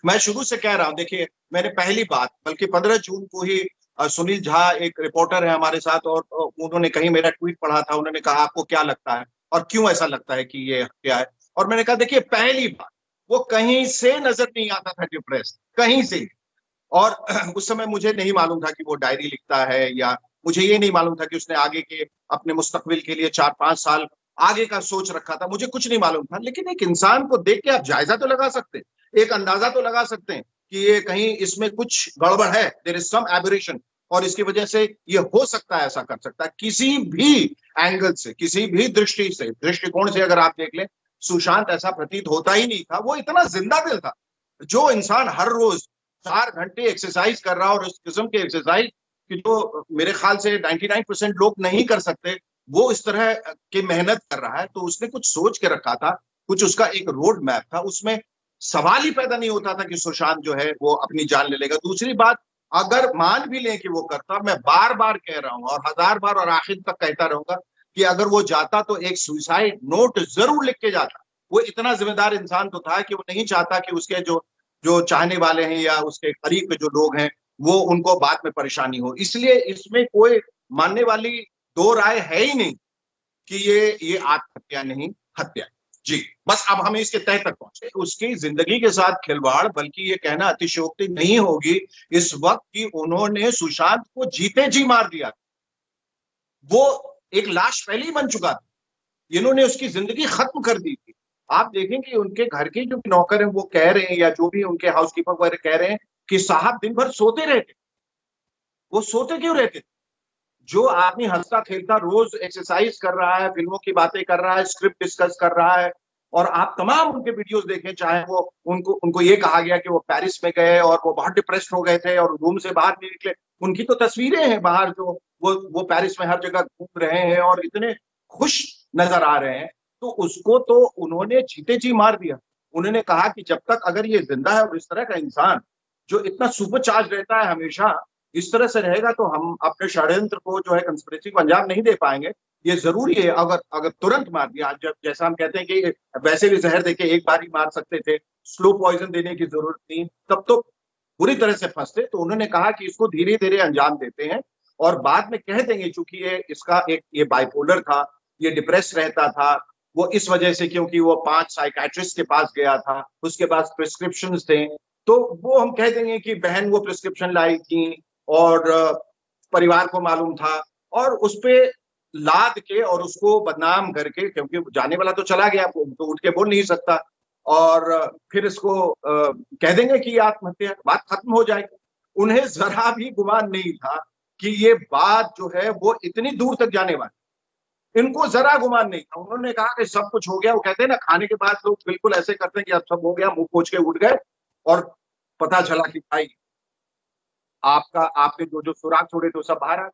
मैं शुरू से कह रहा हूं, देखिए मैंने पहली बात बल्कि 15 जून को ही सुनील झा एक रिपोर्टर है हमारे साथ, और उन्होंने कहीं मेरा ट्वीट पढ़ा था, उन्होंने कहा आपको क्या लगता है और क्यों ऐसा लगता है कि ये हत्या है। और मैंने कहा देखिए पहली बात, वो कहीं से नजर नहीं आता था डिप्रेस, कहीं से। और उस समय मुझे नहीं मालूम था कि वो डायरी लिखता है, या मुझे ये नहीं मालूम था कि उसने आगे के अपने मुस्तकबिल के लिए 4-5 साल आगे का सोच रखा था। मुझे कुछ नहीं मालूम था, लेकिन एक इंसान को देख के आप जायजा तो लगा सकते हैं, एक अंदाजा तो लगा सकते हैं कि ये कहीं इसमें कुछ गड़बड़ है, देयर इज सम एबरेशन, और इसकी वजह से ये हो सकता है, ऐसा कर सकता है किसी भी एंगल से, किसी भी दृष्टिकोण से। अगर आप देख लें, सुशांत ऐसा प्रतीत होता ही नहीं था, वो इतना जिंदा दिल था। जो इंसान हर रोज 4 घंटे एक्सरसाइज कर रहा है, और उस किस्म के एक्सरसाइज कि जो मेरे ख्याल से 99% लोग नहीं कर सकते, वो इस तरह की मेहनत कर रहा है, तो उसने कुछ सोच के रखा था, कुछ उसका एक रोड मैप था। उसमें सवाल ही पैदा नहीं होता था कि सुशांत जो है वो अपनी जान ले लेगा। दूसरी बात, अगर मान भी लें कि वो करता, मैं बार बार कह रहा हूं और 1000 बार और आखिर तक कहता रहूंगा कि अगर वो जाता तो एक सुसाइड नोट जरूर लिख के जाता। वो इतना जिम्मेदार इंसान तो था कि वो नहीं चाहता कि उसके जो जो चाहने वाले हैं या उसके करीब के जो लोग हैं, वो उनको बाद में परेशानी हो। इसलिए इसमें कोई मानने वाली दो राय है ही नहीं कि ये आत्महत्या नहीं, हत्या। जी, बस अब हम इसके तह तक पहुंचे। उसकी जिंदगी के साथ खिलवाड़, बल्कि ये कहना अतिशयोक्ति नहीं होगी इस वक्त कि उन्होंने सुशांत को जीते जी मार दिया। वो एक लाश पहले ही बन चुका था, इन्होंने उसकी जिंदगी खत्म कर दी थी। आप देखें कि उनके घर के जो नौकर हैं वो कह रहे हैं, या जो भी उनके हाउसकीपर वगैरह कह रहे हैं कि साहब दिन भर सोते रहते। वो सोते क्यों रहते? जो आदमी हंसता खेलता रोज एक्सरसाइज कर रहा है, फिल्मों की बातें कर रहा है, स्क्रिप्ट डिस्कस कर रहा है, और आप तमाम उनके वीडियोस देखें, चाहे वो उनको उनको ये कहा गया कि वो पेरिस में गए और वो बहुत डिप्रेस्ड हो गए थे और रूम से बाहर नहीं निकले। उनकी तो तस्वीरें हैं बाहर, जो वो पेरिस में हर जगह घूम रहे हैं और इतने खुश नजर आ रहे हैं। तो उसको तो उन्होंने जीते जी मार दिया। उन्होंने कहा कि जब तक अगर ये जिंदा है, और इस तरह का इंसान जो इतना सुपर चार्ज रहता है हमेशा, इस तरह से रहेगा, तो हम अपने षड्यंत्र को जो है कंस्पिरेसी को अंजाम नहीं दे पाएंगे। ये जरूरी है, अगर अगर तुरंत मार दिया, जब जैसा हम कहते हैं कि वैसे भी जहर देके एक बार ही मार सकते थे, स्लो पॉइजन देने की जरूरत नहीं, तब तो बुरी तरह से फंसते। तो उन्होंने कहा कि इसको धीरे धीरे अंजाम देते हैं और बाद में कह देंगे, चूंकि ये इसका एक ये बाइपोलर था, ये डिप्रेस रहता था, वो इस वजह से क्योंकि वो 5 साइकाट्रिस्ट के पास गया था, उसके पास प्रिस्क्रिप्शन थे, तो वो हम कह देंगे कि बहन वो प्रिस्क्रिप्शन लाई थी और परिवार को मालूम था, और उस पे लाद के और उसको बदनाम करके, क्योंकि जाने वाला तो चला गया, वो तो उठ के बोल नहीं सकता, और फिर इसको कह देंगे कि आत्महत्या, बात खत्म हो जाएगी। उन्हें जरा भी गुमान नहीं था कि ये बात जो है वो इतनी दूर तक जाने वाली। इनको जरा गुमान नहीं था। उन्होंने कहा कि सब कुछ हो गया। वो कहते हैं ना, खाने के बाद लोग बिल्कुल ऐसे करते हैं कि अब सब हो गया, मुंह पोछ के उठ गए, और पता चला कि भाई आपका आपने जो जो सुराग छोड़े थे वो सब बाहर आ